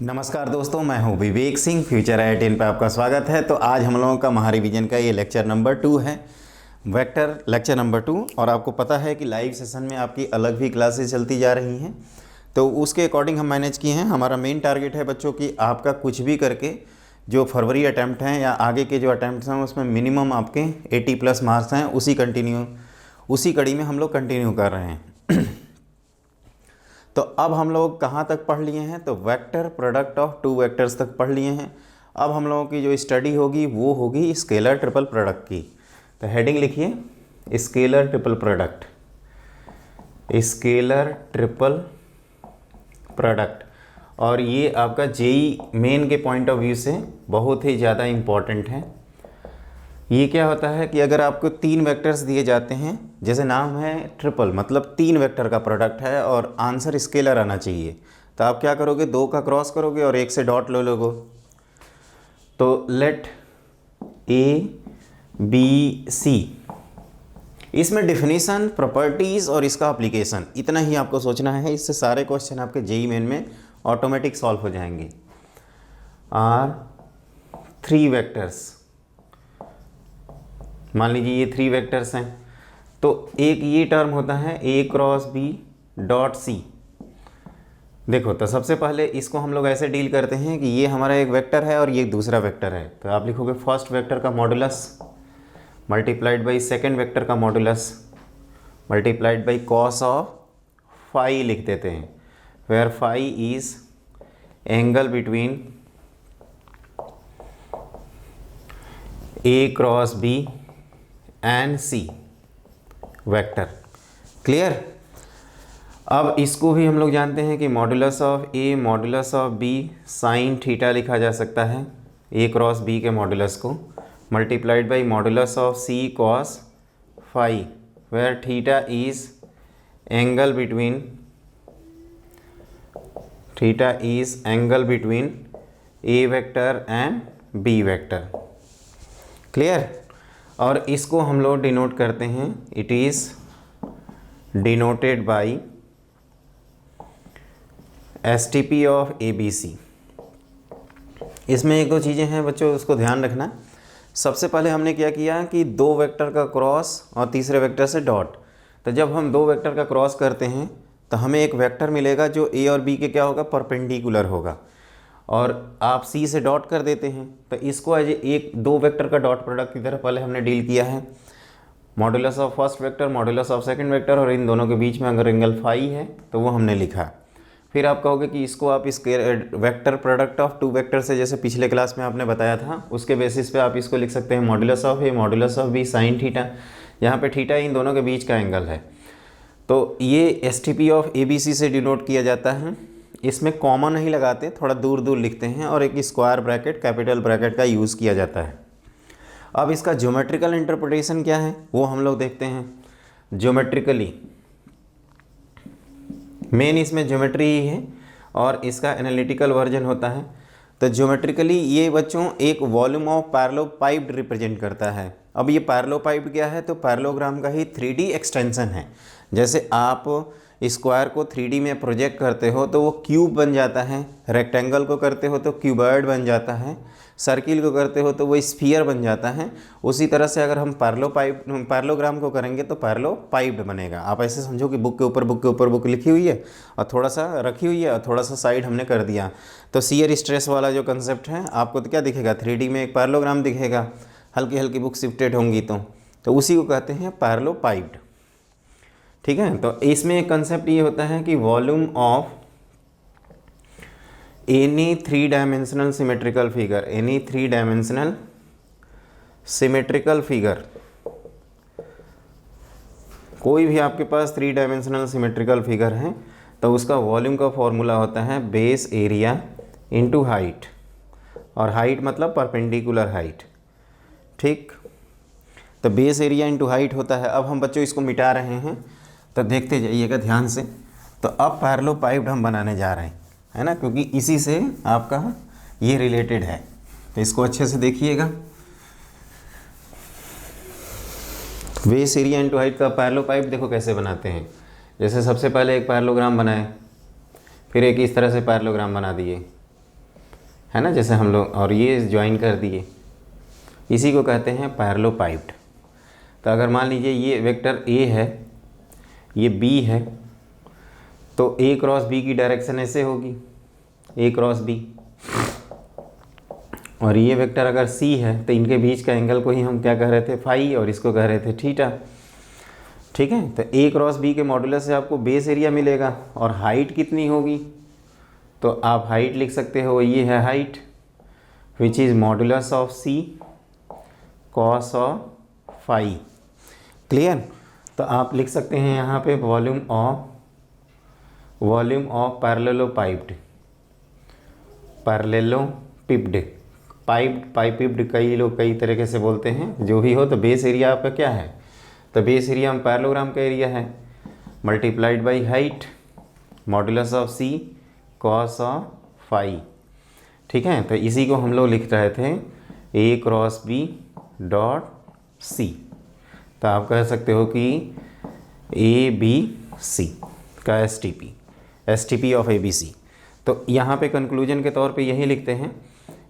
नमस्कार दोस्तों, मैं हूं विवेक सिंह। फ्यूचर IITN पे आपका स्वागत है। तो आज हम लोगों का महारिवीजन का ये लेक्चर नंबर 2 है, वेक्टर लेक्चर नंबर 2। और आपको पता है कि लाइव सेशन में आपकी अलग भी क्लासेस चलती जा रही हैं, तो उसके अकॉर्डिंग हम मैनेज किए हैं। हमारा मेन टारगेट है बच्चों की आपका कुछ भी करके जो फरवरी अटैम्प्ट हैं या आगे के जो अटैम्प्ट हैं उसमें मिनिमम आपके 80+ मार्क्स हैं। उसी कड़ी में हम लोग कंटिन्यू कर रहे हैं। तो अब हम लोग कहाँ तक पढ़ लिए हैं? तो vector product of two vectors तक पढ़ लिए हैं। अब हम लोगों की जो स्टडी होगी वो होगी स्केलर ट्रिपल प्रोडक्ट की। तो हेडिंग लिखिए, scalar triple product. Scalar triple product, और ये आपका जेई मेन के पॉइंट ऑफ व्यू से बहुत ही ज़्यादा इम्पॉर्टेंट है। ये क्या होता है कि अगर आपको 3 वेक्टर्स दिए जाते हैं, जैसे नाम है ट्रिपल, मतलब 3 वेक्टर का प्रोडक्ट है और आंसर स्केलर आना चाहिए, तो आप क्या करोगे? 2 का क्रॉस करोगे और 1 से डॉट ले लोगे। तो लेट ABC, इसमें डिफिनीशन, प्रॉपर्टीज़ और इसका एप्लीकेशन, इतना ही आपको सोचना है। इससे सारे क्वेश्चन आपके जेई मेन में ऑटोमेटिक सॉल्व हो जाएंगे। आर 3 वेक्टर्स, मान लीजिए ये 3 वेक्टर्स हैं, तो एक ये टर्म होता है A cross B dot C। देखो, तो सबसे पहले इसको हम लोग ऐसे डील करते हैं कि ये हमारा एक वेक्टर है और ये दूसरा वेक्टर है। तो आप लिखोगे फर्स्ट वेक्टर का modulus multiplied by second vector का modulus multiplied by cos of phi लिख देते हैं, where phi is angle between A cross B and C vector. Clear? अब इसको भी हम लोग जानते हैं कि modulus of A modulus of B sine theta लिखा जा सकता है, A क्रॉस B के मॉडुलस को, multiplied by modulus of C cos phi, where theta is angle between A vector and B vector. Clear? और इसको हम लोग डिनोट करते हैं, it is denoted by STP of ABC। इसमें 1-2 चीज़ें हैं बच्चों, उसको ध्यान रखना। सबसे पहले हमने क्या किया कि 2 वेक्टर का क्रॉस और तीसरे वेक्टर से डॉट। तो जब हम 2 वेक्टर का क्रॉस करते हैं तो हमें एक वेक्टर मिलेगा जो A और B के क्या होगा? परपेंडिकुलर होगा, और आप C से डॉट कर देते हैं। तो इसको एज एक 2 वेक्टर का डॉट प्रोडक्ट की तरह पहले हमने डील किया है। Modulus of first vector, modulus of second vector, और इन दोनों के बीच में अगर एंगल फाई है तो वो हमने लिखा। फिर आप कहोगे कि इसको आप इसके वेक्टर प्रोडक्ट ऑफ 2 वेक्टर से, जैसे पिछले क्लास में आपने बताया था, उसके बेसिस पे आप इसको लिख सकते हैं modulus of A modulus of B sine theta. यहाँ पे थीटा इन दोनों के बीच का एंगल है। तो ये STP ऑफ ABC से डिनोट किया जाता है। इसमें कॉमा नहीं लगाते, थोड़ा दूर दूर लिखते हैं, और एक स्क्वायर ब्रैकेट, कैपिटल ब्रैकेट का यूज़ किया जाता है। अब इसका ज्योमेट्रिकल इंटरप्रिटेशन क्या है वो हम लोग देखते हैं। ज्योमेट्रिकली मेन इसमें ज्योमेट्री ही है और इसका एनालिटिकल वर्जन होता है। तो ज्योमेट्रिकली ये बच्चों एक वॉल्यूम ऑफ पैरेललोपाइप्ड रिप्रेजेंट करता है। अब ये पैरेललोपाइप्ड क्या है? तो पैरेललोग्राम का ही 3D एक्सटेंशन है। जैसे आप स्क्वायर को 3D में प्रोजेक्ट करते हो तो वो क्यूब बन जाता है, रेक्टेंगल को करते हो तो क्यूबॉइड बन जाता है, सर्किल को करते हो तो वो स्फीयर बन जाता है। उसी तरह से अगर हम पैरेललोग्राम को करेंगे तो पैरेललोपाइप्ड बनेगा। आप ऐसे समझो कि बुक के ऊपर बुक लिखी हुई है और थोड़ा सा रखी हुई है और थोड़ा सा साइड हमने कर दिया। तो शियर स्ट्रेस वाला जो कंसेप्ट है आपको तो क्या दिखेगा? 3D में एक पैरेललोग्राम दिखेगा, हल्की हल्की बुक शिफ्टेड होंगी तो उसी को कहते हैं पैरेललोपाइप्ड। ठीक है? तो इसमें एक कंसेप्ट ये होता है कि volume of any 3 dimensional symmetrical figure, कोई भी आपके पास 3 डायमेंशनल सिमेट्रिकल फिगर है तो उसका वॉल्यूम का फॉर्मूला होता है बेस एरिया इंटू हाइट, और हाइट मतलब परपेंडिकुलर हाइट। ठीक? तो बेस एरिया इंटू हाइट होता है। अब हम बच्चों इसको मिटा रहे हैं तो देखते जाइएगा ध्यान से। तो अब पैरेललोपाइप्ड हम बनाने जा रहे हैं, है ना, क्योंकि इसी से आपका ये रिलेटेड है। तो इसको अच्छे से देखिएगा। बेस एरिया इंटू हाइट का पैरेललोपाइप देखो कैसे बनाते हैं। जैसे सबसे पहले एक पैरेललोग्राम बनाए, फिर एक इस तरह से पैरेललोग्राम बना दिए, है ना, जैसे हम लोग, और ये ज्वाइन कर दिए, इसी को कहते हैं पैरेललोपाइप्ड। तो अगर मान लीजिए ये वेक्टर ए है, ये बी है, तो ए क्रॉस बी की डायरेक्शन ऐसे होगी, ए क्रॉस बी। और ये वेक्टर अगर सी है तो इनके बीच का एंगल को ही हम क्या कह रहे थे, फाई, और इसको कह रहे थे थीटा। ठीक है, तो ए क्रॉस बी के मॉडुलस से आपको बेस एरिया मिलेगा, और हाइट कितनी होगी, तो आप हाइट लिख सकते हो, ये है height, which is modulus of C cos of phi. Clear. तो आप लिख सकते हैं यहाँ पे वॉल्यूम ऑफ पैरेललोपाइप्ड, पाइपिप्ड कई लोग कई तरीके से बोलते हैं, जो भी हो। तो बेस एरिया आपका क्या है, तो बेस एरिया हम पैरेललोग्राम का एरिया है, multiplied by height, modulus of C cos of phi. ठीक है, तो इसी को हम लोग लिख रहे थे ए क्रॉस बी डॉट सी। तो आप कह सकते हो कि ए बी सी का S T P of A B C. तो यहाँ पे कंक्लूजन के तौर पे यही लिखते हैं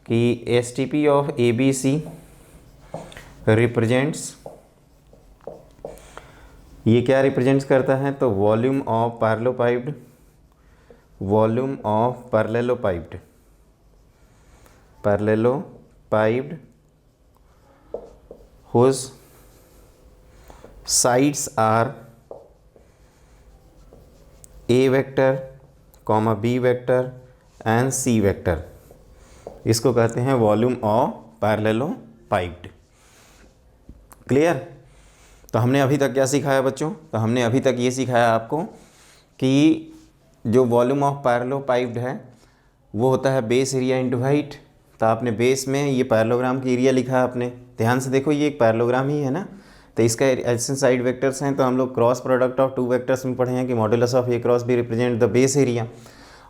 कि S T P of A B C represents, ये क्या रिप्रेजेंट्स करता है, तो volume of parallelepiped whose sides are a vector, b vector and c vector। इसको कहते हैं वॉल्यूम ऑफ पैरेललोपाइप्ड। क्लियर। तो हमने अभी तक क्या सिखाया बच्चों, तो हमने अभी तक ये सिखाया आपको कि जो वॉल्यूम ऑफ पैरेललोपाइप्ड है वो होता है बेस एरिया इंटू हाइट। तो आपने बेस में ये पैरेललोग्राम की एरिया लिखा है, आपने ध्यान से देखो, ये एक पैरेललोग्राम ही है ना। तो इसका एडजेसेंट साइड वेक्टर्स हैं, तो हम लोग cross product of two vectors में पढ़े हैं कि modulus of A cross B represent the base area.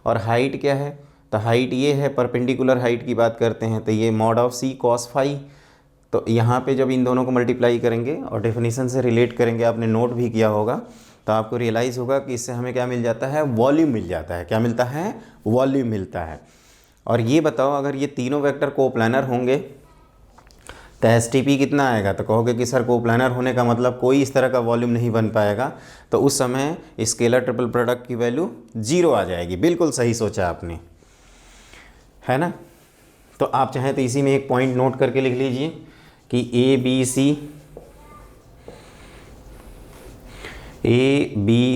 और हाइट क्या है, तो हाइट ये है, परपेंडिकुलर हाइट की बात करते हैं, तो ये mod of C cos phi. तो यहाँ पे जब इन दोनों को मल्टीप्लाई करेंगे और डेफिनेशन से रिलेट करेंगे, आपने नोट भी किया होगा, तो आपको रियलाइज़ होगा कि इससे हमें क्या मिल जाता है, वॉल्यूम मिल जाता है। क्या मिलता है, वॉल्यूम मिलता है। और ये बताओ, अगर ये तीनों वेक्टर कोप्लानर होंगे तो एस टी पी कितना आएगा, तो कहोगे कि सर कोप्लानर होने का मतलब कोई इस तरह का वॉल्यूम नहीं बन पाएगा, तो उस समय स्केलर ट्रिपल प्रोडक्ट की वैल्यू 0 आ जाएगी। बिल्कुल सही सोचा आपने, है ना। तो आप चाहें तो इसी में एक पॉइंट नोट करके लिख लीजिए कि A B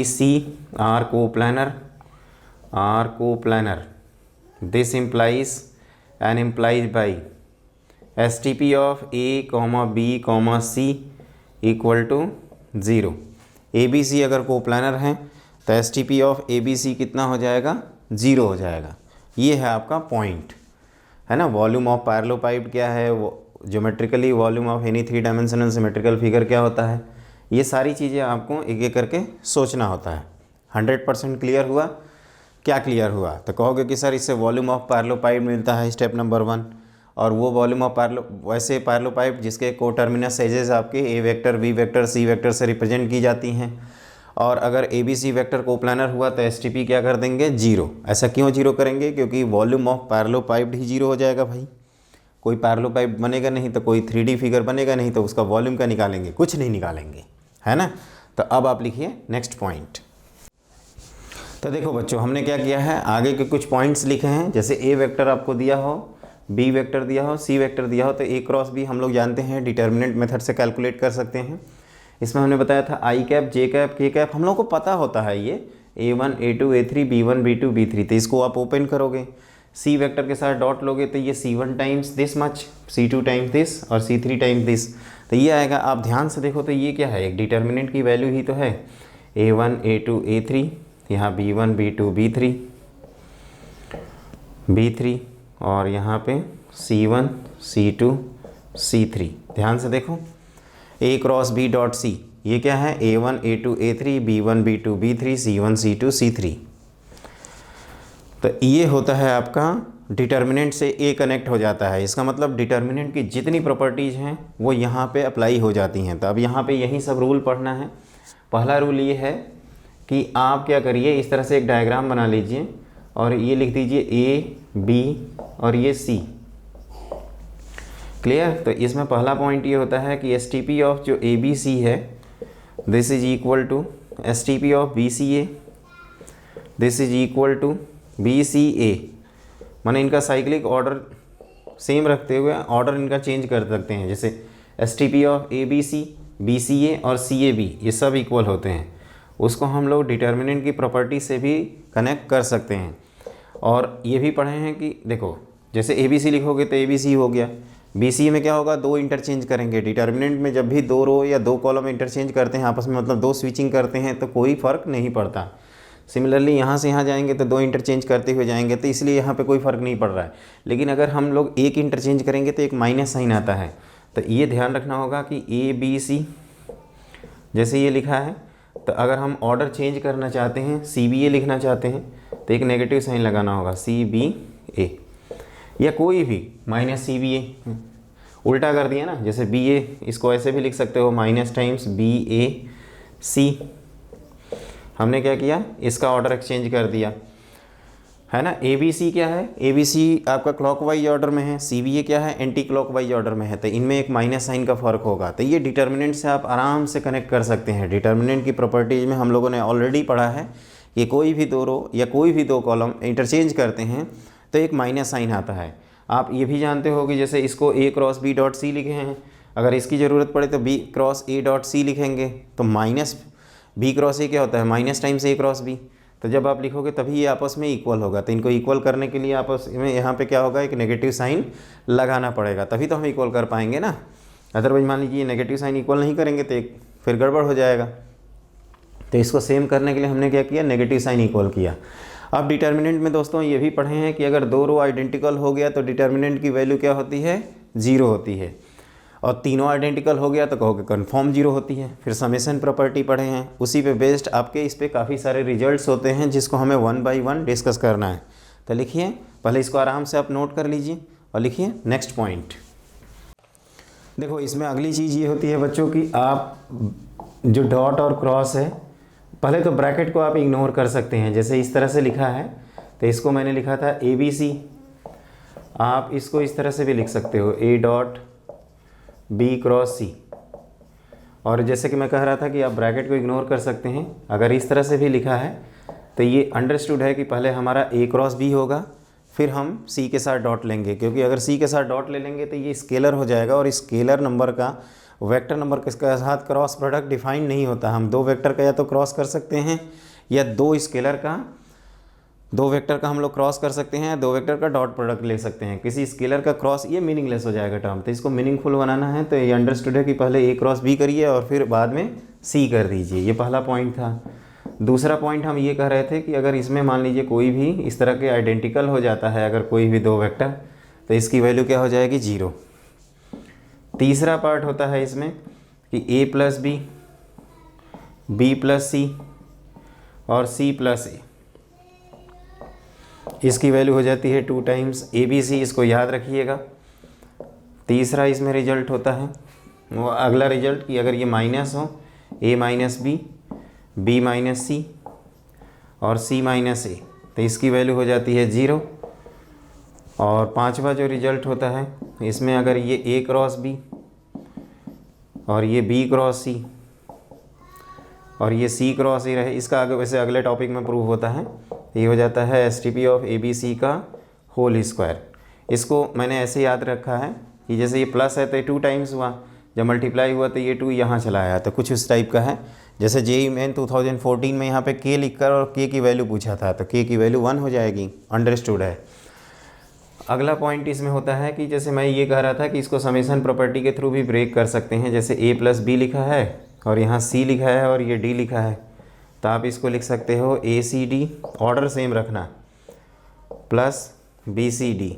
C are coplanar. This implies by STP of A, B, C equal to 0। ABC अगर कोप्लानर हैं तो STP ऑफ ABC कितना हो जाएगा, 0 हो जाएगा। ये है आपका पॉइंट, है ना। वॉल्यूम ऑफ पैरेललोपाइप्ड क्या है, वो geometrically volume of any 3 dimensional symmetrical figure क्या होता है, ये सारी चीज़ें आपको एक एक करके सोचना होता है। 100% क्लियर हुआ। क्या क्लियर हुआ, तो कहोगे कि सर इससे वॉल्यूम ऑफ पैरेललोपाइप्ड मिलता है, स्टेप नंबर 1। और वो वॉल्यूम ऑफ वैसे पैरेललोपाइप्ड जिसके कोटर्मिनस एजेस आपके A vector, B vector, C vector से रिप्रेजेंट की जाती हैं। और अगर A B C vector coplanar हुआ तो एस टी पी क्या कर देंगे, 0। ऐसा क्यों 0 करेंगे, क्योंकि वॉल्यूम ऑफ पैरेललोपाइप्ड ही 0 हो जाएगा भाई। कोई पैरेललोपाइप्ड बनेगा नहीं तो कोई 3D फिगर बनेगा नहीं, तो उसका वॉल्यूम का निकालेंगे, कुछ नहीं निकालेंगे, है ना। तो अब आप लिखिए नेक्स्ट पॉइंट। तो देखो बच्चों, हमने क्या किया है, आगे के कुछ पॉइंट्स लिखे हैं। जैसे ए वेक्टर आपको दिया हो, बी वेक्टर दिया हो, सी वेक्टर दिया हो, तो ए क्रॉस बी हम लोग जानते हैं डिटर्मिनेंट मेथड से कैलकुलेट कर सकते हैं। इसमें हमने बताया था आई कैप, जे कैप, के कैप हम लोग को पता होता है। ये A1 A2 A3 B1 B2 B3, तो इसको आप ओपन करोगे, सी वेक्टर के साथ डॉट लोगे तो ये C1 times this much, C2 times this और C3 टाइम्स दिस, तो ये आएगा। आप ध्यान से देखो तो ये क्या है, एक डिटर्मिनेंट की वैल्यू ही तो है। A1 A2 A3, यहाँ B1 B2 B3 और यहाँ पे C1 C2 C3। ध्यान से देखो, A cross B dot C, ये क्या है, A1 A2 A3 B1 B2 B3 C1 C2 C3। तो ये होता है आपका डिटर्मिनेंट से A कनेक्ट हो जाता है। इसका मतलब डिटर्मिनेंट की जितनी प्रॉपर्टीज़ हैं वो यहाँ पे अप्लाई हो जाती हैं। तो अब यहाँ पे यही सब रूल पढ़ना है। पहला रूल ये है कि आप क्या करिए, इस तरह से एक डायग्राम बना लीजिए और ये लिख दीजिए ए बी और ये सी। क्लियर। तो इसमें पहला पॉइंट ये होता है कि एस टी पी ऑफ जो ए बी सी है this is equal to S T P of B C A, this is equal to B C A. माने इनका साइक्लिक ऑर्डर सेम रखते हुए ऑर्डर इनका चेंज कर सकते हैं। जैसे S T P of A B C, B C A और सी ए बी ये सब इक्वल होते हैं, उसको हम लोग डिटर्मिनेंट की प्रॉपर्टी से भी कनेक्ट कर सकते हैं। और ये भी पढ़े हैं कि देखो जैसे ए बी सी लिखोगे तो ए बी सी हो गया, बी सी में क्या होगा, दो इंटरचेंज करेंगे। डिटर्मिनेंट में जब भी दो रो या दो कॉलम इंटरचेंज करते हैं आपस में, मतलब दो स्विचिंग करते हैं, तो कोई फ़र्क नहीं पड़ता। सिमिलरली यहाँ से यहाँ जाएंगे तो दो इंटरचेंज करते हुए जाएंगे, तो इसलिए यहाँ पे कोई फ़र्क नहीं पड़ रहा है। लेकिन अगर हम लोग एक इंटरचेंज करेंगे तो एक माइनस साइन आता है, तो ये ध्यान रखना होगा कि ए बी सी जैसे ये लिखा है, तो अगर हम ऑर्डर चेंज करना चाहते हैं, सी बी ए लिखना चाहते हैं, तो एक नेगेटिव साइन लगाना होगा, सी बी ए या कोई भी माइनस सी बी ए। उल्टा कर दिया ना, जैसे बी ए इसको ऐसे भी लिख सकते हो माइनस टाइम्स बी ए सी। हमने क्या किया, इसका ऑर्डर एक्सचेंज कर दिया, है ना। ए बी सी क्या है, ए बी सी आपका क्लॉकवाइज ऑर्डर में है, सी बी ए क्या है, एंटी क्लॉकवाइज ऑर्डर में है, तो इनमें एक माइनस साइन का फ़र्क होगा। तो ये डिटर्मिनेंट से आप आराम से कनेक्ट कर सकते हैं। डिटर्मिनेंट की प्रॉपर्टीज में हम लोगों ने ऑलरेडी पढ़ा है कि कोई भी दो रो या कोई भी दो कॉलम इंटरचेंज करते हैं तो एक माइनस साइन आता है। आप ये भी जानते हो कि जैसे इसको A cross B dot C लिखे हैं, अगर इसकी ज़रूरत पड़े तो B cross A dot C लिखेंगे, तो माइनस बी क्रॉस ए क्या होता है, minus times A cross B. तो जब आप लिखोगे तभी ये आपस में इक्वल होगा। तो इनको इक्वल करने के लिए आपस में यहाँ पे क्या होगा, एक नेगेटिव साइन लगाना पड़ेगा, तभी तो हम इक्वल कर पाएंगे ना। अदरवाइज मान लीजिए नेगेटिव साइन इक्वल नहीं करेंगे तो एक फिर गड़बड़ हो जाएगा। तो इसको सेम करने के लिए हमने क्या किया, नेगेटिव साइन इक्वल किया। अब डिटर्मिनेंट में दोस्तों ये भी पढ़े हैं कि अगर दो रो आइडेंटिकल हो गया तो डिटर्मिनेंट की वैल्यू क्या होती है, जीरो होती है, और तीनों आइडेंटिकल हो गया तो कहोगे कन्फर्म जीरो होती है। फिर समेशन प्रॉपर्टी पढ़े हैं, उसी पे बेस्ड आपके इस पे काफ़ी सारे रिजल्ट्स होते हैं जिसको हमें वन बाय वन डिस्कस करना है। तो लिखिए, पहले इसको आराम से आप नोट कर लीजिए और लिखिए नेक्स्ट पॉइंट। देखो इसमें अगली चीज़ ये होती है बच्चों की, आप जो डॉट और क्रॉस है, पहले तो ब्रैकेट को आप इग्नोर कर सकते हैं। जैसे इस तरह से लिखा है तो इसको मैंने लिखा था ए बी सी, आप इसको इस तरह से भी लिख सकते हो ए डॉट बी क्रॉस सी। और जैसे कि मैं कह रहा था कि आप ब्रैकेट को इग्नोर कर सकते हैं। अगर इस तरह से भी लिखा है तो ये अंडरस्टूड है कि पहले हमारा ए क्रॉस बी होगा, फिर हम सी के साथ डॉट लेंगे, क्योंकि अगर सी के साथ डॉट ले लेंगे तो ये स्केलर हो जाएगा, और स्केलर नंबर का वेक्टर नंबर के साथ क्रॉस प्रोडक्ट डिफाइन नहीं होता। हम दो वेक्टर का या तो क्रॉस कर सकते हैं या दो स्केलर का, दो वेक्टर का हम लोग क्रॉस कर सकते हैं, दो वेक्टर का डॉट प्रोडक्ट ले सकते हैं। किसी स्केलर का क्रॉस ये मीनिंगलेस हो जाएगा टर्म, तो इसको मीनिंगफुल बनाना है तो ये अंडरस्टूड है कि पहले ए क्रॉस बी करिए और फिर बाद में सी कर दीजिए। ये पहला पॉइंट था। दूसरा पॉइंट हम ये कह रहे थे कि अगर इसमें मान लीजिए कोई भी इस तरह के आइडेंटिकल हो जाता है, अगर कोई भी दो वेक्टर, तो इसकी वैल्यू क्या हो जाएगी, जीरो। तीसरा पार्ट होता है इसमें कि ए प्लस बी, बी प्लस सी और सी प्लस ए, इसकी वैल्यू हो जाती है 2 टाइम्स ए बी सी, इसको याद रखिएगा। तीसरा इसमें रिजल्ट होता है वो अगला रिजल्ट कि अगर ये माइनस हो, ए माइनस बी माइनस सी और सी माइनस ए, तो इसकी वैल्यू हो जाती है 0। और पांचवा जो रिजल्ट होता है इसमें अगर ये ए क्रॉस बी और ये बी क्रॉस सी और ये सी क्रॉस ए रहे, इसका आगे वैसे अगले टॉपिक में प्रूव होता है, ये हो जाता है S T P of A B C का होल स्क्वायर। इसको मैंने ऐसे याद रखा है कि जैसे ये प्लस है तो ये 2 टाइम्स हुआ, जब मल्टीप्लाई हुआ तो ये 2 यहाँ चला आया, तो कुछ उस टाइप का है। जैसे जेईई मेन 2014 में यहाँ पे के लिखकर और के की वैल्यू पूछा था, तो के की वैल्यू 1 हो जाएगी, अंडरस्टूड है। अगला पॉइंट इसमें होता है कि जैसे मैं ये कह रहा था कि इसको समेशन प्रॉपर्टी के थ्रू भी ब्रेक कर सकते हैं। जैसे ए प्लस बी लिखा है और यहाँ सी लिखा है और ये डी लिखा है, तो आप इसको लिख सकते हो ए सी डी, ऑर्डर सेम रखना, प्लस बी सी डी,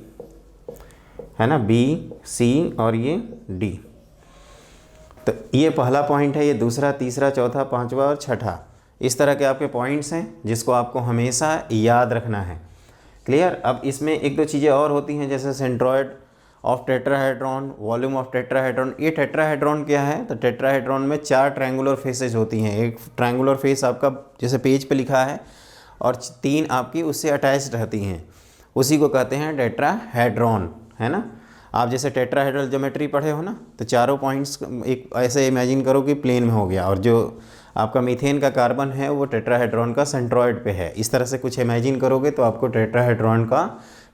है ना, बी सी और ये डी। तो ये पहला पॉइंट है, ये दूसरा, तीसरा, चौथा, पांचवा और छठा, इस तरह के आपके पॉइंट्स हैं जिसको आपको हमेशा याद रखना है। क्लियर। अब इसमें एक दो चीज़ें और होती हैं, जैसे centroid of tetrahedron, volume of tetrahedron. ये टेट्राहेड्रॉन क्या है, तो टेट्राहेड्रॉन में 4 ट्रायंगुलर फेसेस होती हैं। एक ट्रायंगुलर फेस आपका जैसे पेज पे लिखा है और 3 आपकी उससे अटैच रहती हैं, उसी को कहते हैं टेट्राहेड्रॉन, है ना। आप जैसे टेट्राहेड्रल ज्योमेट्री पढ़े हो ना, तो चारों पॉइंट्स एक ऐसे इमेजिन करो कि प्लेन में हो गया, और जो आपका मीथेन का कार्बन है वो टेट्राहेड्रॉन का सेंट्रॉइड पे है। इस तरह से कुछ इमेजिन करोगे तो आपको टेट्राहेड्रॉन का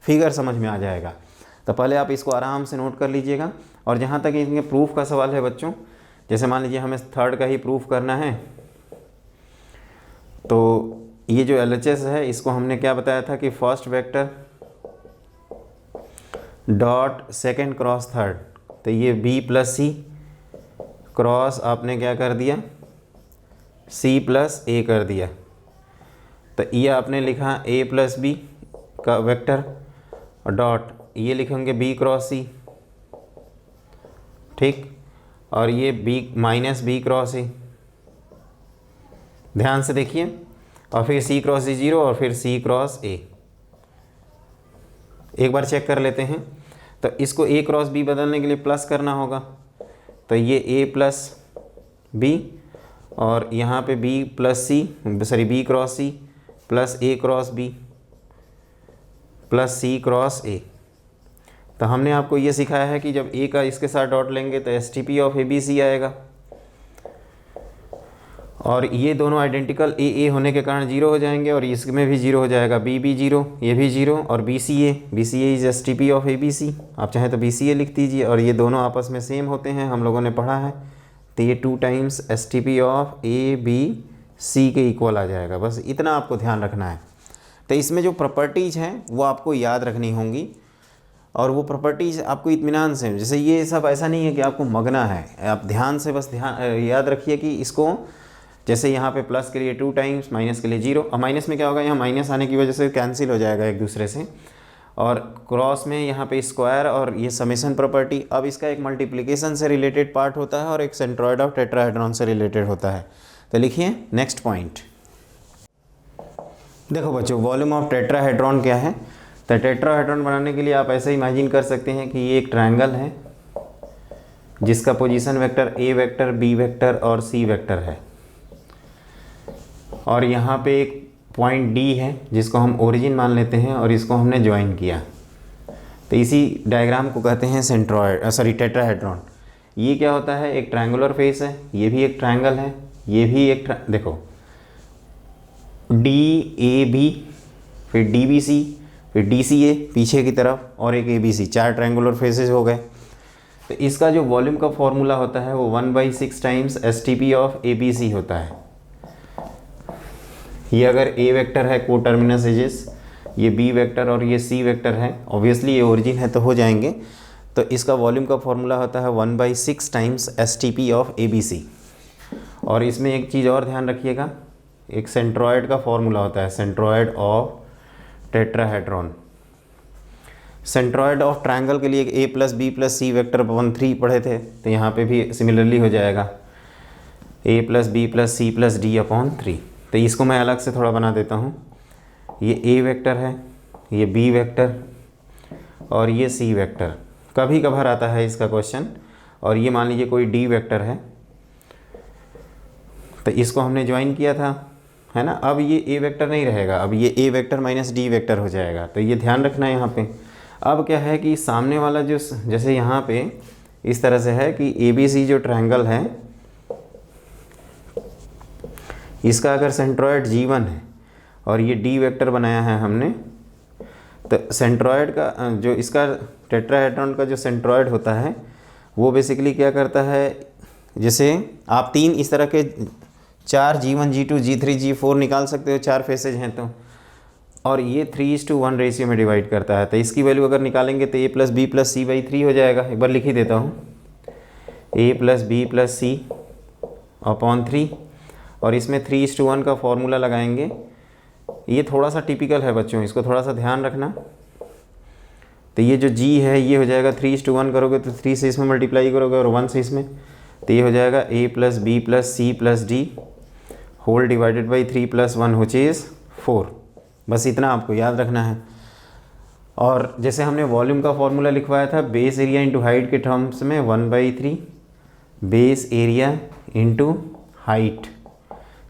फिगर समझ में आ जाएगा। तो पहले आप इसको आराम से नोट कर लीजिएगा। और जहाँ तक इनके प्रूफ का सवाल है बच्चों, जैसे मान लीजिए हमें थर्ड का ही प्रूफ करना है, तो ये जो LHS है इसको हमने क्या बताया था कि first vector dot second cross third, तो ये B प्लस सी क्रॉस आपने क्या कर दिया C प्लस A कर दिया। तो ये आपने लिखा A प्लस B का वेक्टर और डॉट ये लिखेंगे B क्रॉस C, ठीक, और ये B minus B cross A, ध्यान से देखिए, और फिर C क्रॉस C 0 और फिर C क्रॉस A। एक बार चेक कर लेते हैं। तो इसको A क्रॉस B बदलने के लिए प्लस करना होगा, तो ये A प्लस B और यहाँ पे B plus C, sorry B cross C plus A cross B plus C cross A। तो हमने आपको ये सिखाया है कि जब A का इसके साथ डॉट लेंगे तो STP ऑफ ABC आएगा, और ये दोनों आइडेंटिकल A होने के कारण 0 हो जाएंगे, और इसमें भी 0 हो जाएगा, B 0, ये भी 0, और BCA is STP of ABC, आप चाहें तो BCA लिख दीजिए, और ये दोनों आपस में सेम होते हैं, हम लोगों ने पढ़ा है। तो ये 2 टाइम्स STP ऑफ ABC के इक्वल आ जाएगा। बस इतना आपको ध्यान रखना है। तो इसमें जो प्रॉपर्टीज़ हैं वो आपको याद रखनी होंगी, और वो प्रॉपर्टीज़ आपको इत्मीनान से, जैसे ये सब ऐसा नहीं है कि आपको मगना है, आप ध्यान से बस याद रखिए कि इसको, जैसे यहाँ पे प्लस के लिए 2 टाइम्स, माइनस के लिए 0, और माइनस में क्या होगा, यहाँ माइनस आने की वजह से कैंसिल हो जाएगा एक दूसरे से, और क्रॉस में यहाँ पे स्क्वायर और ये समेशन प्रॉपर्टी। अब इसका एक मल्टीप्लिकेशन से रिलेटेड पार्ट होता है और एक सेंट्रॉइड ऑफ टेट्राहेड्रॉन से रिलेटेड होता है। तो लिखिए नेक्स्ट पॉइंट। देखो बच्चों, वॉल्यूम ऑफ टेट्राहेड्रॉन क्या है। तो टेट्राहेड्रॉन बनाने के लिए आप ऐसे इमेजिन कर सकते हैं कि ये एक ट्रायंगल है जिसका position vector A vector, B vector और C वेक्टर है, और यहाँ पे एक पॉइंट D है जिसको हम ओरिजिन मान लेते हैं, और इसको हमने ज्वाइन किया। तो इसी डायग्राम को कहते हैं टेट्राहेड्रॉन। ये क्या होता है, एक ट्रायंगुलर फेस है, ये भी एक ट्रायंगल है, ये भी एक देखो DAB, फिर DBC, फिर DCA पीछे की तरफ, और एक ABC, 4 ट्रायंगुलर फेसेस हो गए। तो इसका जो वॉल्यूम का फॉर्मूला होता है वो 1/6 टाइम्स STP ऑफ ABC होता है। ये अगर A वेक्टर है को टर्मिनस एजेस, ये B वेक्टर और ये C वेक्टर है, ऑब्वियसली ये ओरिजिन है तो हो जाएंगे। तो इसका वॉल्यूम का फॉर्मूला होता है 1/6 टाइम्स STP ऑफ ABC। और इसमें एक चीज़ और ध्यान रखिएगा, एक सेंट्रॉयड का फॉर्मूला होता है, centroid of tetrahedron. Centroid of triangle के लिए A plus B plus C vector upon 3 पढ़े थे, तो यहाँ पे भी सिमिलरली हो जाएगा A plus B plus C plus D upon 3। तो इसको मैं अलग से थोड़ा बना देता हूँ। ये A वेक्टर है, ये B वेक्टर और ये C वेक्टर, कभी कभार आता है इसका क्वेश्चन। और ये मान लीजिए कोई D वेक्टर है, तो इसको हमने ज्वाइन किया था, है ना। अब ये A वेक्टर नहीं रहेगा, अब ये A vector minus D vector हो जाएगा। तो ये ध्यान रखना है यहाँ पे। अब क्या है कि सामने वाला जो, जैसे यहाँ पे इस तरह से है कि ABC जो ट्रायंगल है इसका अगर सेंट्रॉयड G1 है और ये D वेक्टर बनाया है हमने, तो सेंट्रॉयड का जो इसका टेट्राहेड्रॉन का जो सेंट्रॉयड होता है वो बेसिकली क्या करता है, जैसे आप 3 इस तरह के 4 G1 G2 G3 G4 निकाल सकते हो, 4 फेसेज हैं तो, और ये 3:1 रेशियो में डिवाइड करता है। तो इसकी वैल्यू अगर निकालेंगे तो A plus B plus C/3 हो जाएगा। एक बार लिख ही देता हूँ, A plus B plus C upon 3, और इसमें 3:1 का फॉर्मूला लगाएंगे। ये थोड़ा सा टिपिकल है बच्चों, इसको थोड़ा सा ध्यान रखना। तो ये जो G है ये हो जाएगा 3:1 करोगे तो 3 से इसमें मल्टीप्लाई करोगे और 1 से इसमें, तो ये हो जाएगा A plus B plus C plus D whole divided by 3 + 1 which is 4। बस इतना आपको याद रखना है। और जैसे हमने वॉल्यूम का फॉर्मूला लिखवाया था बेस एरिया इंटू हाइट के टर्म्स में 1/3 बेस एरिया इंटू हाइट।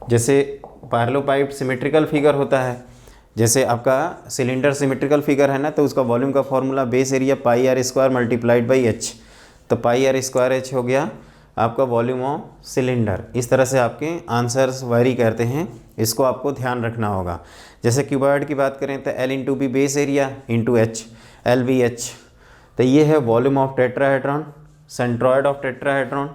जैसे पैरेललोपाइड सिमेट्रिकल फिगर होता है जैसे आपका सिलेंडर सिमेट्रिकल फिगर है ना, तो उसका वॉल्यूम का formula base area pi R square multiplied by H, तो पाई आर स्क्वायर एच हो गया आपका वॉल्यूम ऑफ सिलेंडर। इस तरह से आपके आंसर्स वेरी करते हैं, इसको आपको ध्यान रखना होगा। जैसे क्यूबॉइड की बात करें तो L into B base area into H, L B H, तो ये है volume of tetrahedron, centroid of tetrahedron.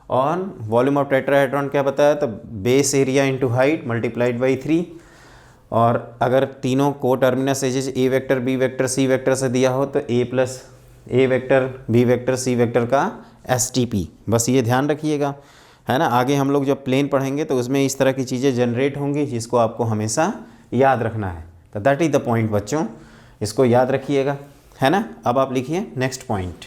और वॉल्यूम ऑफ टेट्राहेड्रॉन क्या बताया, तो base area into height multiplied by 3। और अगर तीनों को terminus edges A vector B vector C vector से दिया हो तो A plus A vector B vector C vector का STP, बस ये ध्यान रखिएगा, है ना। आगे हम लोग जब प्लेन पढ़ेंगे तो उसमें इस तरह की चीज़ें जनरेट होंगी जिसको आपको हमेशा याद रखना है। तो दैट इज़ द पॉइंट बच्चों, इसको याद रखिएगा, है ना। अब आप लिखिए नेक्स्ट पॉइंट।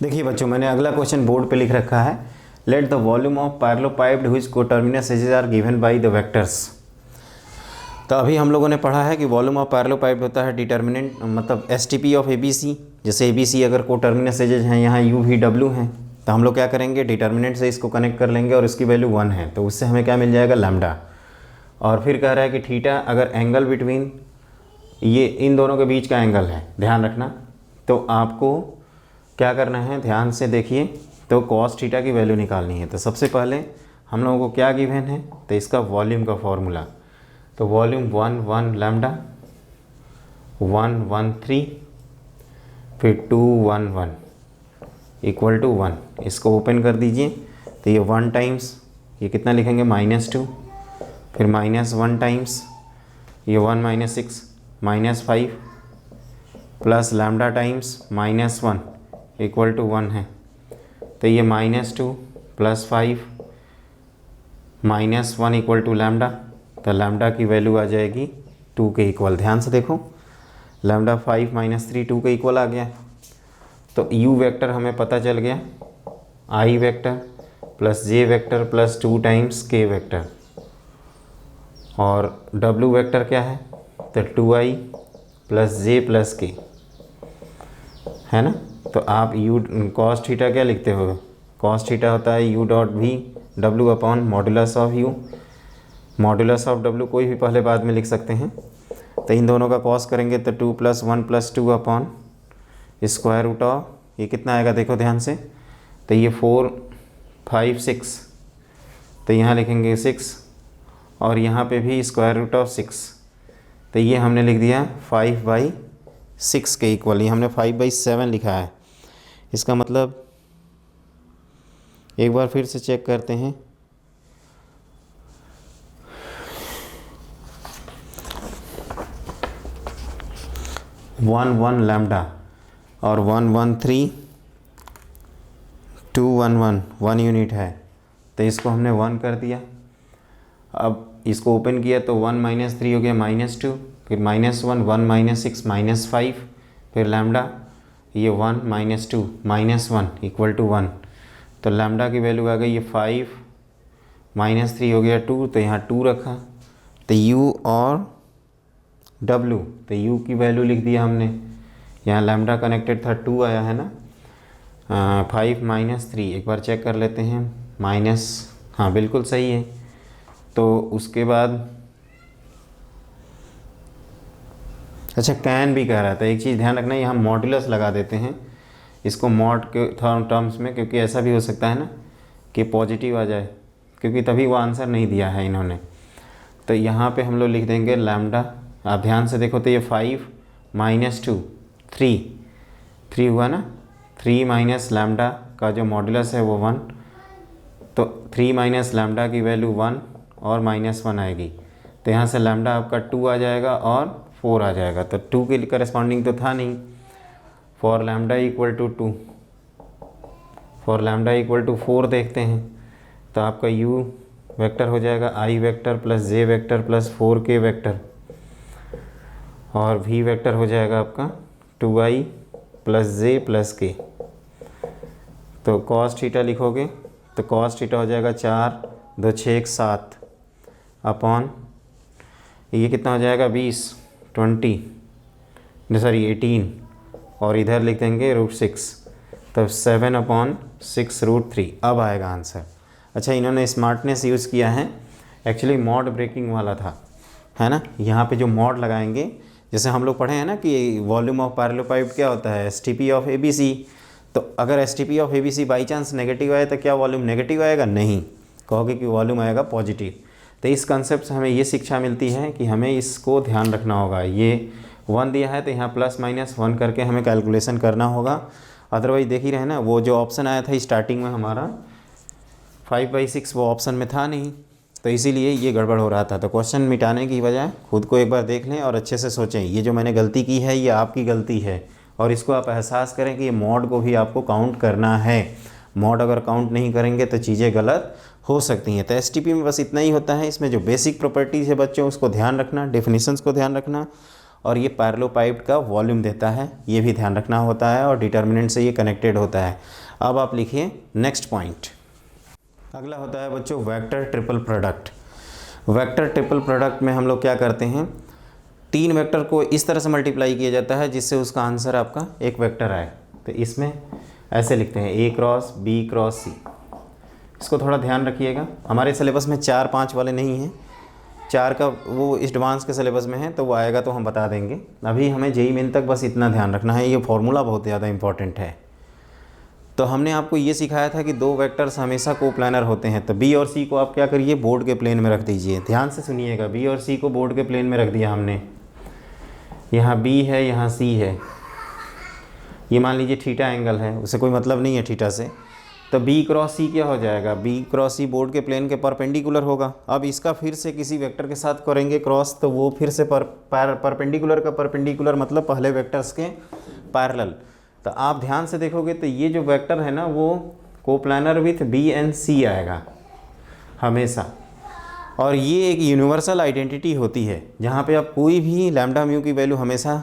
देखिए बच्चों, मैंने अगला क्वेश्चन बोर्ड पे लिख रखा है, let the volume of parallelepiped which coterminous edges are given by the vectors. तो अभी हम लोगों ने पढ़ा है कि वॉल्यूम ऑफ पैरेललोपाइप्ड होता है डिटर्मिनेंट, मतलब STP ऑफ ABC। जैसे ABC अगर कोटर्मिनस एजेस हैं, यहाँ U V W हैं, तो हम लोग क्या करेंगे, डिटर्मिनेंट से इसको कनेक्ट कर लेंगे और इसकी वैल्यू 1 है, तो उससे हमें क्या मिल जाएगा, लैम्डा। और फिर कह रहा है कि थीटा अगर एंगल बिटवीन ये इन दोनों के बीच का एंगल है, ध्यान रखना, तो आपको क्या करना है, ध्यान से देखिए, तो कॉस थीटा की वैल्यू निकालनी है। तो सबसे पहले हम लोगों को क्या गिवन है, तो इसका वॉल्यूम का फॉर्मूला, तो वॉल्यूम 1 लैम्डा 1 1 3 फिर 2 1 1 इक्वल टू 1। इसको ओपन कर दीजिए, तो ये 1 टाइम्स ये कितना लिखेंगे, -2, फिर -1 टाइम्स ये 1 -6 -5 plus lambda times -1 equal to 1 है, तो ये -2 प्लस 5 -1 इक्वल टू लैम्डा, तो लैम्डा की वैल्यू आ जाएगी 2 के इक्वल। ध्यान से देखो, लैम्डा 5 - 3 2 के इक्वल आ गया। तो U वेक्टर हमें पता चल गया, I vector plus J vector plus 2 times K vector, और W वेक्टर क्या है, तो 2I plus J plus K, है ना। तो आप U कॉस थीटा क्या लिखते हो, कॉस थीटा होता है U dot V W upon modulus of U, modulus of W कोई भी पहले बाद में लिख सकते हैं। तो इन दोनों का कॉस करेंगे तो 2 + 1 + 2 अपॉन स्क्वायर रूट ऑफ, ये कितना आएगा देखो ध्यान से, तो ये 4 5 6, तो यहाँ लिखेंगे 6 और यहाँ पे भी स्क्वायर रूट ऑफ 6, तो ये हमने लिख दिया 5/6 के इक्वल। ये हमने 5/7 लिखा है। इसका मतलब एक बार फिर से चेक करते हैं, वन 1 लैम्डा और 1 1 3 2 1 1 1 यूनिट है, तो इसको हमने 1 कर दिया। अब इसको ओपन किया तो 1 - 3 हो गया -2, फिर -1 1 - 6 -5, फिर लैम्डा ये 1 - 2 -1 इक्वल टू 1, तो लैम्डा की वैल्यू आ गई ये 5 -3 हो गया 2, तो यहाँ 2 रखा, तो U और W, तो U की वैल्यू लिख दिया हमने, यहाँ लैम्डा कनेक्टेड था 2 आया है ना। 5 - 3 एक बार चेक कर लेते हैं, माइनस, हाँ बिल्कुल सही है। तो उसके बाद अच्छा कैन भी कह रहा था, एक चीज़ ध्यान रखना, यहाँ मॉडुलस लगा देते हैं इसको मॉड के टर्म्स में, क्योंकि ऐसा भी हो सकता है ना कि पॉजिटिव आ जाए, क्योंकि तभी वो आंसर नहीं दिया है इन्होंने। तो यहाँ पे हम लोग लिख देंगे लैम्डा, आप ध्यान से देखो तो ये 5 - 2 3 हुआ ना, 3 माइनस लैम्डा का जो मॉडुलस है वो 1, तो 3 माइनस लैम्डा की वैल्यू 1 और -1 आएगी, तो यहाँ से लैम्डा आपका 2 आ जाएगा और 4 आ जाएगा, तो 2 के करस्पॉन्डिंग तो था नहीं। For lambda equal to 2, for lambda equal to 4 देखते हैं, तो आपका U वेक्टर हो जाएगा I vector plus J vector plus 4K vector, और V वेक्टर हो जाएगा आपका 2I plus J plus K। तो कॉस थीटा लिखोगे तो कॉस थीटा हो जाएगा 4 2 6 1 7 अपॉन ये कितना हो जाएगा 20 20 सॉरी 18, और इधर लिख देंगे √6, तब 7/6 √3। अब आएगा आंसर। अच्छा इन्होंने स्मार्टनेस यूज़ किया है एक्चुअली मॉड ब्रेकिंग वाला था, है ना। यहाँ पे जो मॉड लगाएंगे, जैसे हम लोग पढ़े हैं ना कि वॉल्यूम ऑफ पैरेललोपाइड क्या होता है, STP ऑफ ABC। तो अगर STP of ABC by chance negative आए तो क्या वॉल्यूम नेगेटिव आएगा? नहीं, कहोगे कि वॉल्यूम आएगा पॉजिटिव। तो इस कंसेप्ट से हमें ये शिक्षा मिलती है कि हमें इसको ध्यान रखना होगा। ये 1 दिया है तो यहाँ +-1 करके हमें कैलकुलेशन करना होगा। अदरवाइज देख ही रहे ना, वो जो ऑप्शन आया था स्टार्टिंग में हमारा 5/6 वो ऑप्शन में था नहीं, तो इसीलिए ये गड़बड़ हो रहा था। तो क्वेश्चन मिटाने की बजाय खुद को एक बार देख लें और अच्छे से सोचें, ये जो मैंने गलती की है ये आपकी गलती है, और इसको आप एहसास करें कि ये मॉड को भी आपको काउंट करना है। मॉड अगर काउंट नहीं करेंगे तो चीज़ें गलत हो सकती हैं। तो STP में बस इतना ही होता है। इसमें जो बेसिक प्रॉपर्टीज़ है बच्चों, उसको ध्यान रखना, डेफिनेशंस को ध्यान रखना, और ये पैरेललोपाइड का वॉल्यूम देता है ये भी ध्यान रखना होता है, और डिटर्मिनेंट से ये कनेक्टेड होता है। अब आप लिखिए नेक्स्ट पॉइंट। अगला होता है बच्चों vector triple product. Vector triple product में हम लोग क्या करते हैं, 3 वेक्टर को इस तरह से मल्टीप्लाई किया जाता है जिससे उसका आंसर आपका एक वेक्टर आए। तो इसमें ऐसे लिखते हैं A cross B cross C। इसको थोड़ा ध्यान रखिएगा, हमारे सिलेबस में 4-5 वाले नहीं हैं, 4 का वो एडवांस के सिलेबस में है, तो वो आएगा तो हम बता देंगे। अभी हमें JEE मेन तक बस इतना ध्यान रखना है, ये फॉर्मूला बहुत ज़्यादा इंपॉर्टेंट है। तो हमने आपको ये सिखाया था कि 2 वेक्टर्स हमेशा कोप्लानर होते हैं। तो B और C को आप क्या करिए, बोर्ड के प्लेन में रख दीजिए। ध्यान से सुनिएगा, B और C को बोर्ड के प्लेन में रख दिया हमने। यहाँ B है, यहाँ C है, ये मान लीजिए थीटा एंगल है, उसे कोई मतलब नहीं है थीटा से। तो B क्रॉस C क्या हो जाएगा, B क्रॉस C बोर्ड के प्लेन के परपेंडिकुलर होगा। अब इसका फिर से किसी वेक्टर के साथ करेंगे क्रॉस, तो वो फिर से परपेंडिकुलर का परपेंडिकुलर मतलब पहले वेक्टर्स के पैरेलल। तो आप ध्यान से देखोगे तो ये जो वेक्टर है ना वो coplanar with B and C आएगा हमेशा। और ये एक यूनिवर्सल आइडेंटिटी होती है जहाँ पे आप कोई भी लैम्डा म्यू की वैल्यू हमेशा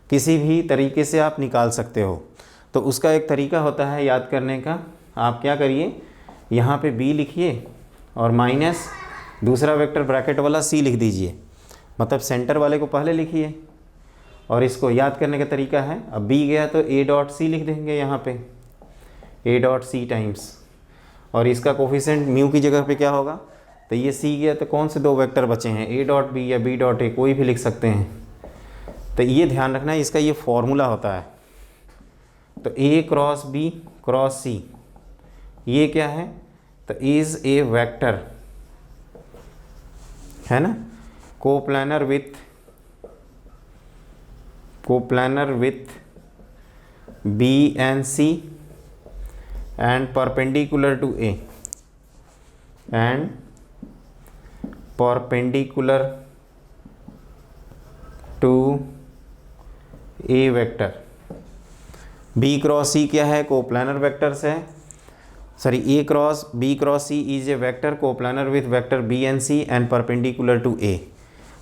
किसी भी तरीके से आप निकाल सकते हो। तो उसका एक तरीका होता है याद करने का। आप क्या करिए, यहाँ पे B लिखिए और माइनस दूसरा वेक्टर ब्रैकेट वाला C लिख दीजिए, मतलब सेंटर वाले को पहले लिखिए। और इसको याद करने का तरीका है, अब B गया तो A डॉट C लिख देंगे यहाँ पे, A डॉट C टाइम्स, और इसका कोफिशिएंट म्यू की जगह पे क्या होगा, तो ये C गया तो कौन से 2 वेक्टर बचे हैं, A डॉट B या B डॉट A, कोई भी लिख सकते हैं। तो ये ध्यान रखना है, इसका ये फॉर्मूला होता है। तो A cross B cross C ये क्या है, तो इज़ ए वेक्टर, है ना, coplanar with B and C and perpendicular to A vector. B cross C क्या है, कोप्लानर वेक्टर्स है, sorry A cross B cross C is a vector coplanar with vector B and C and perpendicular to A।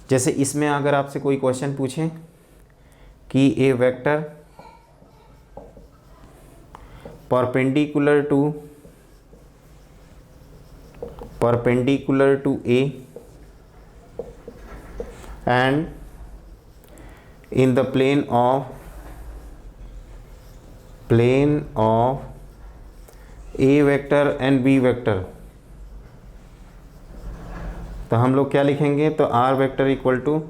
जैसे इसमें अगर आपसे कोई question पूछे कि A vector perpendicular to A and in the plane of A vector and B vector, तो हम लोग क्या लिखेंगे, तो R vector equal to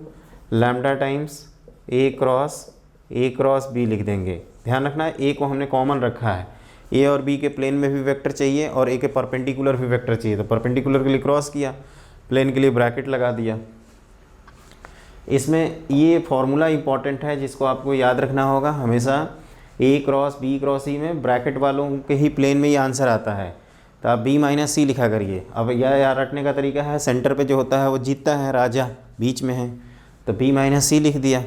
lambda times A cross B लिख देंगे। ध्यान रखना है A को हमने कॉमन रखा है, A और B के प्लेन में भी वेक्टर चाहिए और A के परपेंडिकुलर भी वेक्टर चाहिए। तो परपेंडिकुलर के लिए क्रॉस किया, प्लेन के लिए ब्रैकेट लगा दिया। इसमें ये फॉर्मूला इंपॉर्टेंट है जिसको आपको याद रखना होगा हमेशा। A cross B cross C में ब्रैकेट वालों के ही प्लेन में ये आंसर आता है, तो आप B माइनस C लिखा करिए। अब यह याद रखने का तरीका है, सेंटर पे जो होता है वो जीतता है, राजा बीच में है, तो B माइनस C लिख दिया।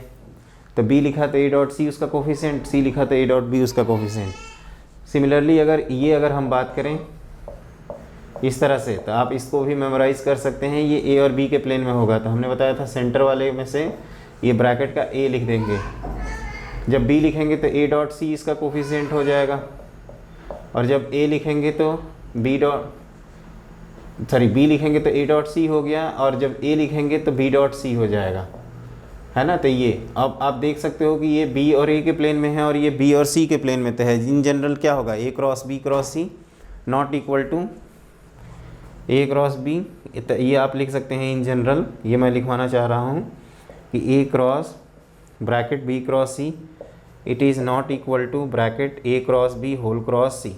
तो B लिखा तो A डॉट C उसका कोफिशिएंट, C लिखा तो A डॉट B उसका कोफिशिएंट। सिमिलरली अगर हम बात करें इस तरह से, तो आप इसको भी मेमोराइज़ कर सकते हैं। ये A और B के प्लेन में होगा, तो हमने बताया था सेंटर वाले में से ये ब्रैकेट का A लिख देंगे। जब B लिखेंगे तो A डॉट C इसका कोफिशिएंट हो जाएगा, और जब A लिखेंगे तो B लिखेंगे तो A डॉट C हो गया, और जब A लिखेंगे तो B डॉट C हो जाएगा, है ना। तो ये अब आप देख सकते हो कि ये B और A के प्लेन में है और ये B और C के प्लेन में तो है। इन जनरल क्या होगा, A cross B cross C not equal to A cross B, ये आप लिख सकते हैं इन जनरल, ये मैं लिखवाना चाह रहा हूँ कि A cross bracket B cross C it is not equal to bracket A cross B whole cross C.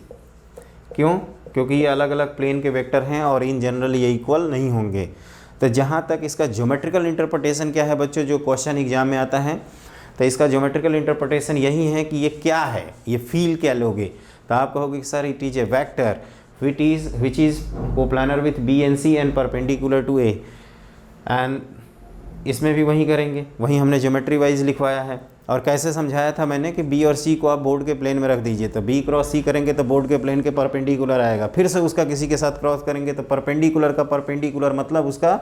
क्यों? क्योंकि ये अलग अलग प्लेन के वेक्टर हैं और इन जनरल ये इक्वल नहीं होंगे। तो जहाँ तक इसका ज्योमेट्रिकल इंटरप्रिटेशन क्या है बच्चों, जो क्वेश्चन एग्जाम में आता है, तो इसका ज्योमेट्रिकल इंटरप्रिटेशन यही है कि ये क्या है, ये फील क्या लोगे। तो आप कहोगे कि sir it is a vector which is coplanar with B and C and perpendicular to A, and इसमें भी वही करेंगे, वही हमने ज्योमेट्री वाइज लिखवाया है। और कैसे समझाया था मैंने कि बी और सी को आप बोर्ड के प्लेन में रख दीजिए, तो बी क्रॉस सी करेंगे तो बोर्ड के प्लेन के परपेंडिकुलर आएगा, फिर से उसका किसी के साथ क्रॉस करेंगे तो परपेंडिकुलर का परपेंडिकुलर मतलब उसका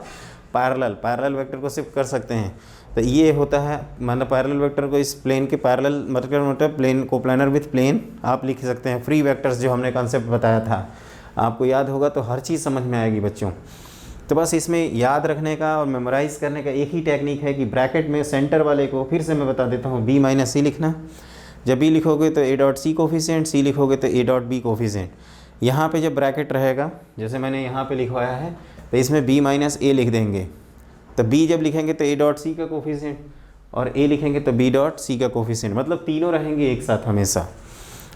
पैरेलल वेक्टर को शिफ्ट कर सकते हैं। तो ये होता है, मतलब पैरेलल वेक्टर को इस प्लेन के पैरेलल मतलब प्लेन कोप्लानर विथ प्लेन आप लिख सकते हैं। फ्री वेक्टर्स जो हमने कॉन्सेप्ट बताया था, आपको याद होगा तो हर चीज़ समझ में आएगी बच्चों। तो बस इसमें याद रखने का और मेमोराइज़ करने का एक ही टेक्निक है कि ब्रैकेट में सेंटर वाले को फिर से मैं बता देता हूँ, बी माइनस सी लिखना। जब बी लिखोगे तो ए डॉट सी कोफिशिएंट, सी लिखोगे तो ए डॉट बी कोफिशिएंट। यहाँ पे जब ब्रैकेट रहेगा, जैसे मैंने यहाँ पे लिखवाया है, तो इसमें बी माइनस ए लिख देंगे। तो बी जब लिखेंगे तो ए डॉट सी का कोफिशिएंट, और ए लिखेंगे तो बी डॉट सी का कोफिशिएंट, मतलब तीनों रहेंगे एक साथ हमेशा।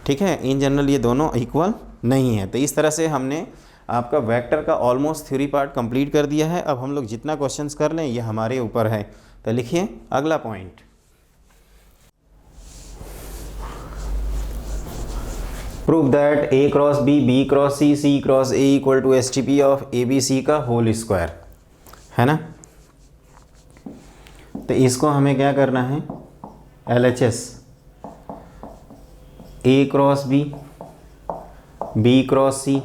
ठीक है, इन जनरल ये दोनों इक्वल नहीं है। तो इस तरह से हमने आपका वेक्टर का ऑलमोस्ट थ्योरी पार्ट कंप्लीट कर दिया है। अब हम लोग जितना क्वेश्चंस कर लें ये हमारे ऊपर है। तो लिखिए अगला point, prove that A cross B, B cross C, C cross A equal to S T P of A B C का होल स्क्वायर, है ना। तो इसको हमें क्या करना है, LHS ए क्रॉस बी, बी क्रॉस सी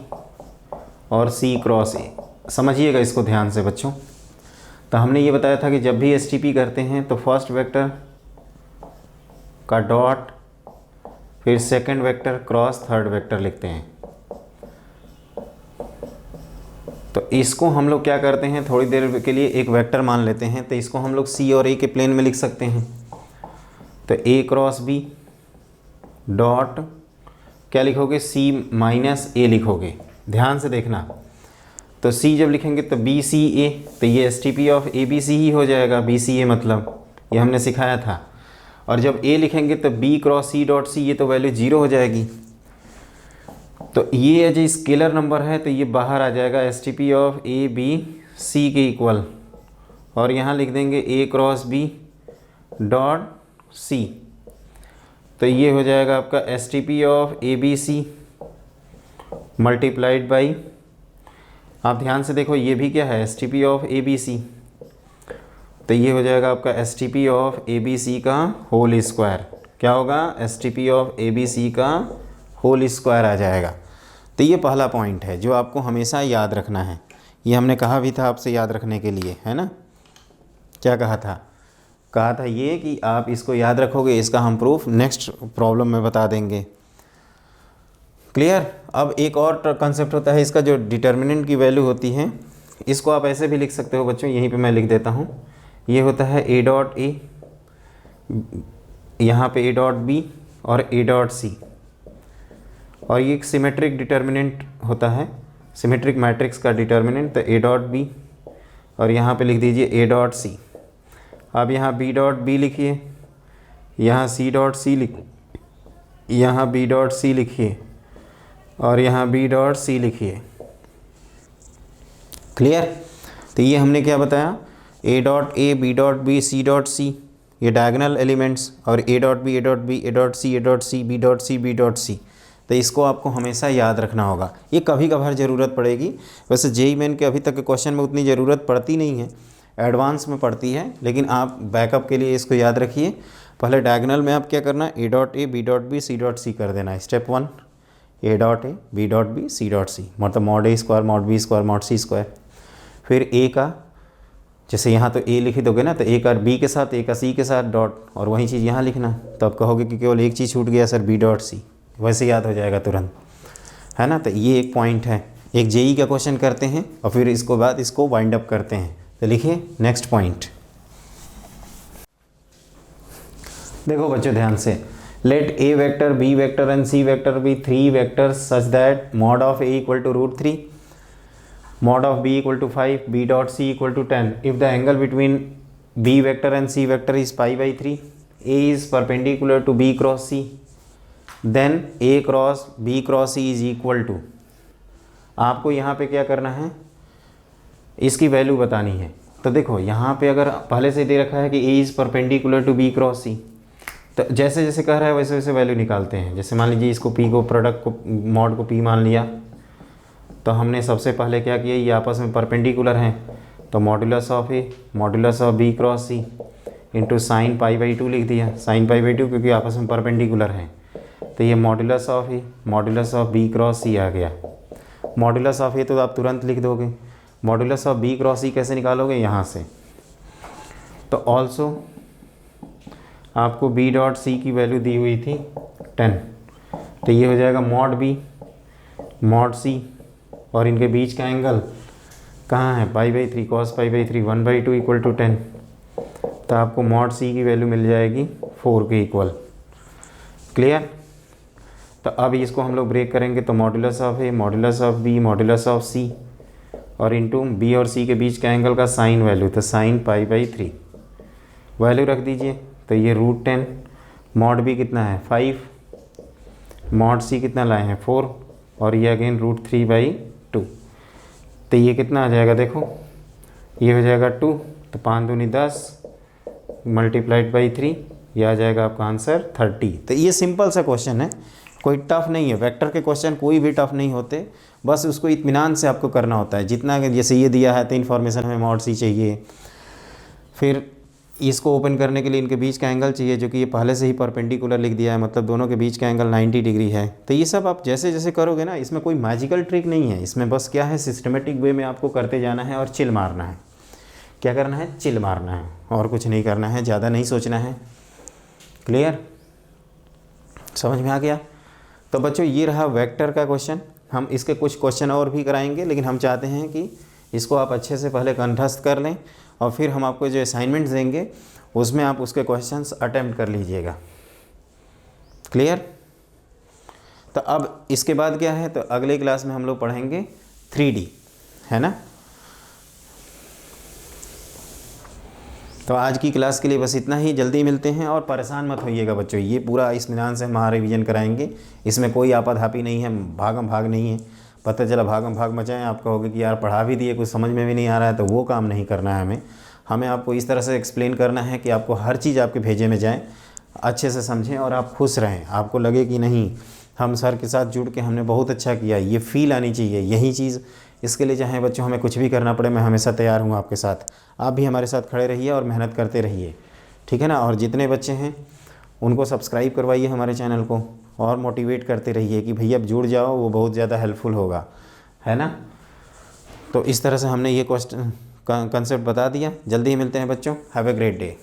और सी क्रॉस ए। समझिएगा इसको ध्यान से बच्चों। तो हमने ये बताया था कि जब भी STP करते हैं तो फर्स्ट वेक्टर का डॉट, फिर second vector cross third vector लिखते हैं। तो इसको हम लोग क्या करते हैं, थोड़ी देर के लिए एक वेक्टर मान लेते हैं। तो इसको हम लोग सी और ए के प्लेन में लिख सकते हैं। तो ए क्रॉस बी डॉट क्या लिखोगे, सी माइनस ए लिखोगे, ध्यान से देखना। तो सी जब लिखेंगे तो बी सी ए, तो ये STP of A B C ही हो जाएगा, बी सी ए मतलब ये हमने सिखाया था। और जब ए लिखेंगे तो B cross C dot C, ये तो वैल्यू 0 हो जाएगी। तो ये जो स्केलर नंबर है तो ये बाहर आ जाएगा STP of A B C के इक्वल, और यहाँ लिख देंगे A cross B dot C. तो ये हो जाएगा आपका STP of A B C multiplied by, आप ध्यान से देखो ये भी क्या है, STP of A B C. तो ये हो जाएगा आपका STP of A B C का होल स्क्वायर। क्या होगा, STP of A B C का होल स्क्वायर आ जाएगा। तो ये पहला पॉइंट है जो आपको हमेशा याद रखना है। ये हमने कहा भी था आपसे याद रखने के लिए, है ना। क्या कहा था ये कि आप इसको याद रखोगे, इसका हम प्रूफ नेक्स्ट प्रॉब्लम में बता देंगे। क्लियर। अब एक और कंसेप्ट होता है इसका, जो डिटर्मिनेंट की वैल्यू होती है, इसको आप ऐसे भी लिख सकते हो बच्चों, यहीं पे मैं लिख देता हूँ। ये होता है ए डॉट ए, यहाँ पे ए डॉट बी और ए डॉट सी, और ये एक सिमेट्रिक डिटर्मिनेंट होता है, सिमेट्रिक मैट्रिक्स का डिटर्मिनेंट। तो ए डॉट बी और यहाँ पे लिख दीजिए ए डॉट सी। अब यहाँ बी डॉट बी लिखिए, यहाँ सी डॉट सी यहाँ बी डॉट सी लिखिए, और यहाँ बी डॉट सी लिखिए। क्लियर। तो ये हमने क्या बताया, A dot A, B dot B, C dot C, ये डायगोनल एलिमेंट्स, और A dot B, A dot B, A dot C, A dot C, B dot C, B dot C. तो इसको आपको हमेशा याद रखना होगा। ये कभी कभार ज़रूरत पड़ेगी, वैसे जेईई मेन के अभी तक के क्वेश्चन में उतनी ज़रूरत पड़ती नहीं है, एडवांस में पड़ती है, लेकिन आप बैकअप के लिए इसको याद रखिए। पहले डायगोनल में आप क्या करना, A dot A, B dot B, C dot C कर देना। Step 1, A dot A, B dot B, C dot C, मतलब mod A square, mod B square, mod C square. फिर ए का, जैसे यहाँ तो ए लिख दोगे ना, तो ए का बी के साथ, ए का सी के साथ डॉट, और वही चीज़ यहाँ लिखना। तो आप कहोगे कि केवल एक चीज़ छूट गया सर, बी डॉट सी, वैसे याद हो जाएगा तुरंत, है ना। तो ये एक पॉइंट है। एक जेईई का क्वेश्चन करते हैं और फिर इसको बाद इसको वाइंड अप करते हैं। तो लिखिए नेक्स्ट पॉइंट। देखो बच्चों ध्यान से, let A vector, B vector and C vector be 3 vectors such that mod of A equal to √3। mod of b equal to 5, b dot c equal to 10. If the angle between b vector and c vector is pi by 3, a is perpendicular to b cross c, then a cross b cross c is equal to, आपको यहाँ पे क्या करना है, इसकी value बतानी है। तो देखो यहाँ पे अगर पहले से दे रखा है कि a is perpendicular to b cross c, तो जैसे जैसे कह रहा है वैसे वैसे वैल्यू निकालते हैं। जैसे मान लीजिए इसको p को, प्रोडक्ट को, मॉड को p मान लिया, तो हमने सबसे पहले क्या किया, ये आपस में परपेंडिकुलर हैं, तो modulus of a modulus of b cross c into sine pi by 2 लिख दिया, साइन पाई बाई 2 क्योंकि आपस में परपेंडिकुलर हैं। तो ये modulus of a modulus of b cross c आ गया। मॉडुलस ऑफ a तो आप तुरंत लिख दोगे, modulus of b cross c कैसे निकालोगे, यहाँ से। तो ऑल्सो आपको b डॉट c की वैल्यू दी हुई थी 10, तो ये हो जाएगा मॉड b मॉड c, और इनके बीच का एंगल कहाँ है, pi by 3 cos pi by 3 1/2 equal to 10। तो आपको मॉड c की वैल्यू मिल जाएगी 4 के इक्वल। क्लियर। तो अब इसको हम लोग ब्रेक करेंगे, तो modulus of a modulus of b modulus of c और इंटू b और c के बीच का एंगल का साइन वैल्यू, तो साइन पाई बाई 3 वैल्यू रख दीजिए। तो ये √10, मॉड b कितना है 5, मॉड c कितना लाए हैं 4, और ये अगेन √3/2। तो ये कितना आ जाएगा, देखो ये हो जाएगा 2, तो 5 दूनी 10 मल्टीप्लाइड बाई 3, ये आ जाएगा आपका आंसर 30। तो ये सिंपल सा क्वेश्चन है, कोई टफ नहीं है। वेक्टर के क्वेश्चन कोई भी टफ नहीं होते, बस उसको इत्मीनान से आपको करना होता है। जितना, जैसे ये दिया है तो इन्फॉर्मेशन हमें मॉड सी चाहिए, फिर इसको ओपन करने के लिए इनके बीच का एंगल चाहिए, जो कि ये पहले से ही परपेंडिकुलर लिख दिया है, मतलब दोनों के बीच का एंगल 90 डिग्री है। तो ये सब आप जैसे जैसे करोगे ना, इसमें कोई मैजिकल ट्रिक नहीं है, इसमें बस क्या है, सिस्टमेटिक वे में आपको करते जाना है और चिल मारना है। क्या करना है, चिल मारना है, और कुछ नहीं करना है, ज़्यादा नहीं सोचना है। क्लियर, समझ में आ गया। तो बच्चों ये रहा वेक्टर का क्वेश्चन। हम इसके कुछ क्वेश्चन और भी कराएंगे, लेकिन हम चाहते हैं कि इसको आप अच्छे से पहले कंठस्थ कर लें, और फिर हम आपको जो असाइनमेंट्स देंगे उसमें आप उसके क्वेश्चंस अटेम्प्ट कर लीजिएगा। क्लियर। तो अब इसके बाद क्या है, तो अगले क्लास में हम लोग पढ़ेंगे 3D, है ना। तो आज की क्लास के लिए बस इतना ही, जल्दी मिलते हैं, और परेशान मत होइएगा बच्चों, ये पूरा इत्मीनान से हम रिवीजन कराएंगे, इसमें कोई आपाधापी नहीं है, भागम भाग नहीं है। पता चला भागम भाग मचाएं, आप कहोगे कि यार पढ़ा भी दिए, कुछ समझ में भी नहीं आ रहा है, तो वो काम नहीं करना है हमें आपको इस तरह से एक्सप्लेन करना है कि आपको हर चीज़ आपके भेजे में जाए, अच्छे से समझें और आप खुश रहें, आपको लगे कि नहीं हम सर के साथ जुड़ के हमने बहुत अच्छा किया, ये फील आनी चाहिए, यही चीज़। इसके लिए चाहे बच्चों हमें कुछ भी करना पड़े, मैं हमेशा तैयार हूँ आपके साथ। आप भी हमारे साथ खड़े रहिए और मेहनत करते रहिए, ठीक है ना। और जितने बच्चे हैं उनको सब्सक्राइब करवाइए हमारे चैनल को, और मोटिवेट करते रहिए कि भैया अब जुड़ जाओ, वो बहुत ज़्यादा हेल्पफुल होगा, है ना। तो इस तरह से हमने ये क्वेश्चन कंसेप्ट बता दिया। जल्दी ही मिलते हैं बच्चों, हैव ए ग्रेट डे।